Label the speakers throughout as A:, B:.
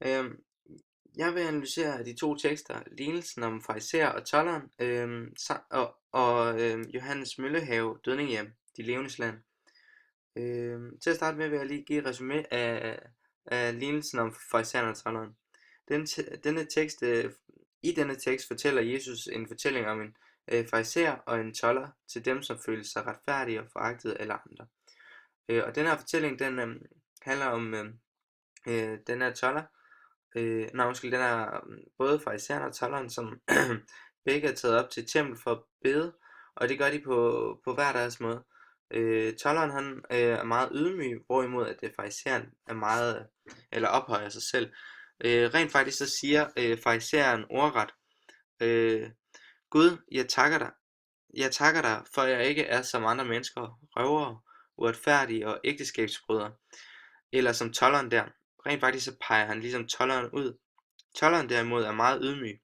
A: Øhm, jeg vil analysere de to tekster, lignelsen om farisæer og tolderen, og Johannes Møllehave, Dødninghjem, De levendes land. Til at starte med vil jeg lige give et resumé af lignelsen om farisæeren og tolderen. Denne tekst, I denne tekst fortæller Jesus en fortælling om en farisæer og en tolder til dem, som føler sig retfærdige og foragtet af alle andre. Og den her fortælling, den handler om den her tolder, den er både farisæeren og tolderen, som begge er taget op til tempel for at bede, og det gør de på hver deres måde. Tolderen han er meget ydmyg, hvorimod at farisæeren er meget, eller ophøjer sig selv. Rent faktisk så siger farisæeren ordret, øh, Gud, jeg takker dig, for jeg ikke er som andre mennesker, røvere, uretfærdige og ægteskabsbrydere, eller som tolderen der. Rent faktisk så peger han ligesom tolderen ud. Tolderen derimod er meget ydmyg.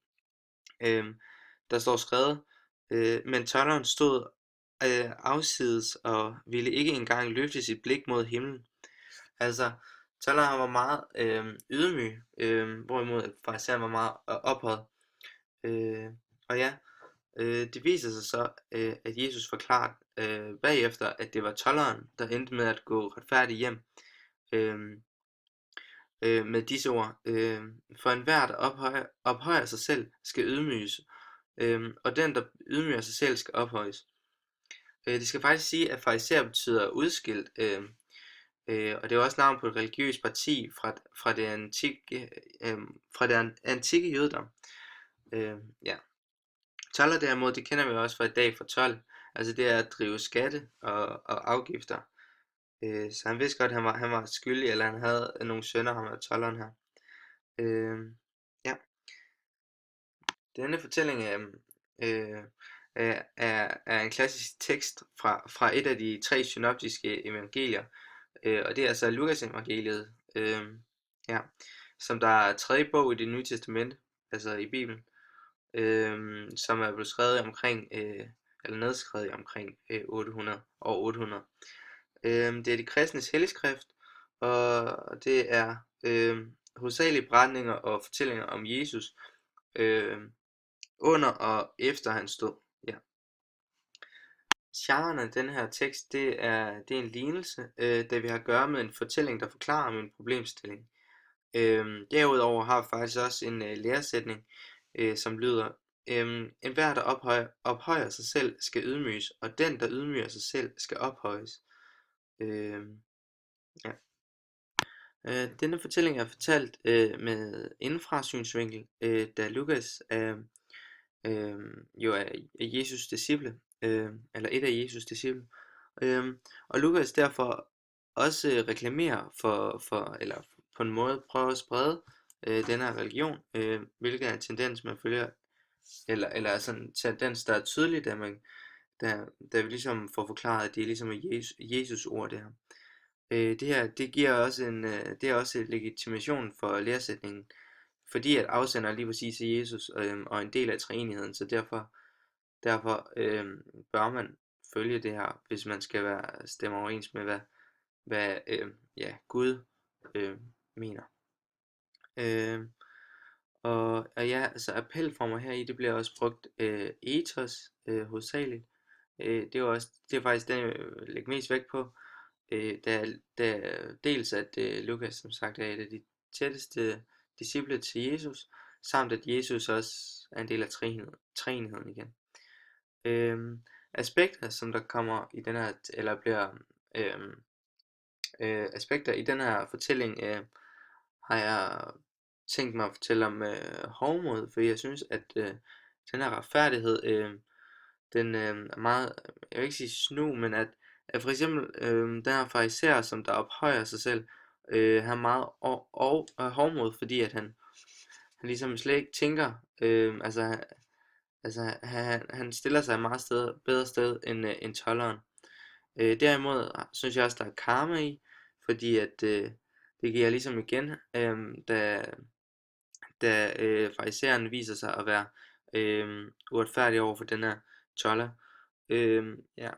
A: Der står skrevet, men tolderen stod afsides og ville ikke engang løfte sit blik mod himlen. Altså, tolderen var meget ydmyg, hvorimod farisæeren var meget ophøjet. Og ja, det viser sig så, at Jesus forklarer bagefter, at det var tolderen, der endte med at gå retfærdigt hjem. Med disse ord, for enhver, der ophøjer sig selv, skal ydmyges, og den, der ydmyger sig selv, skal ophøjes. Det skal faktisk sige, at farisæer betyder udskilt, og det er også navn på et religiøst parti fra det antikke jødedom. Ja. Tolder derimod, det kender vi også fra i dag fra told. Altså det er at drive skatte og afgifter. Så han vidste godt, at han var skyldig, eller han havde nogle sønner, ham og tolderen her. Ja. Denne fortælling er en klassisk tekst fra et af de 3 synoptiske evangelier, og det er altså Lukas evangeliet, ja, som der er tredje bog i det nye testamente, altså i Bibelen, som er blevet skrevet omkring, eller nedskrevet i omkring 800. Det er de kristnes helligskrift, og det er hovedsageligt beretninger og fortællinger om Jesus under og efter hans død. Ja. Genren af den her tekst, det er en lignelse, da vi har at gøre med en fortælling, der forklarer om en problemstilling. Derudover har vi faktisk også en læresætning, som lyder, enhver, der ophøjer sig selv, skal ydmyges, og den, der ydmyger sig selv, skal ophøjes. Ja. Denne fortælling er fortalt med indefra synsvinkel, da Lukas jo er Jesus disciple, eller et af Jesus disciple, og Lukas derfor også reklamerer eller på en måde prøver at sprede den her religion, hvilket er en tendens man følger, eller sådan en tendens der er tydelig, da vi ligesom får forklaret, at det er ligesom Jesus ord det her. Det her, det giver også det er også legitimation for læresætningen, fordi at afsender lige præcis er Jesus, og en del af treenigheden, så derfor bør man følge det her, hvis man skal stemme overens med hvad Gud mener. Og ja, altså appelformer her i, det bliver også brugt ethos hovedsageligt. Det er faktisk den jeg lægger mest vægt på, da dels at Lukas som sagt er et af de tætteste disciple til Jesus, samt at Jesus også er en del af treenigheden igen. Aspekter som der kommer i den her, eller bliver aspekter i den her fortælling, har jeg tænkt mig at fortælle om hovmod, for jeg synes at den her retfærdighed, den er meget, jeg vil ikke sige snu, men at for eksempel den her farisæer, som der ophøjer sig selv, han er meget hovmod, fordi at han ligesom slet ikke tænker, altså han stiller sig et meget bedre sted end tolderen. Derimod synes jeg også der er karma i, fordi at det giver ligesom igen, da farisæeren viser sig at være uretfærdig over for den her tolder. Ja.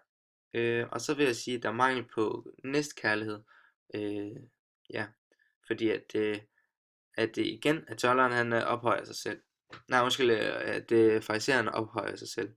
A: Og så vil jeg sige, at der er mangel på næstkærlighed. Ja, fordi at at det igen, at tolderen han ophøjer sig selv. Nej, undskyld, at farisæerne ophøjer sig selv.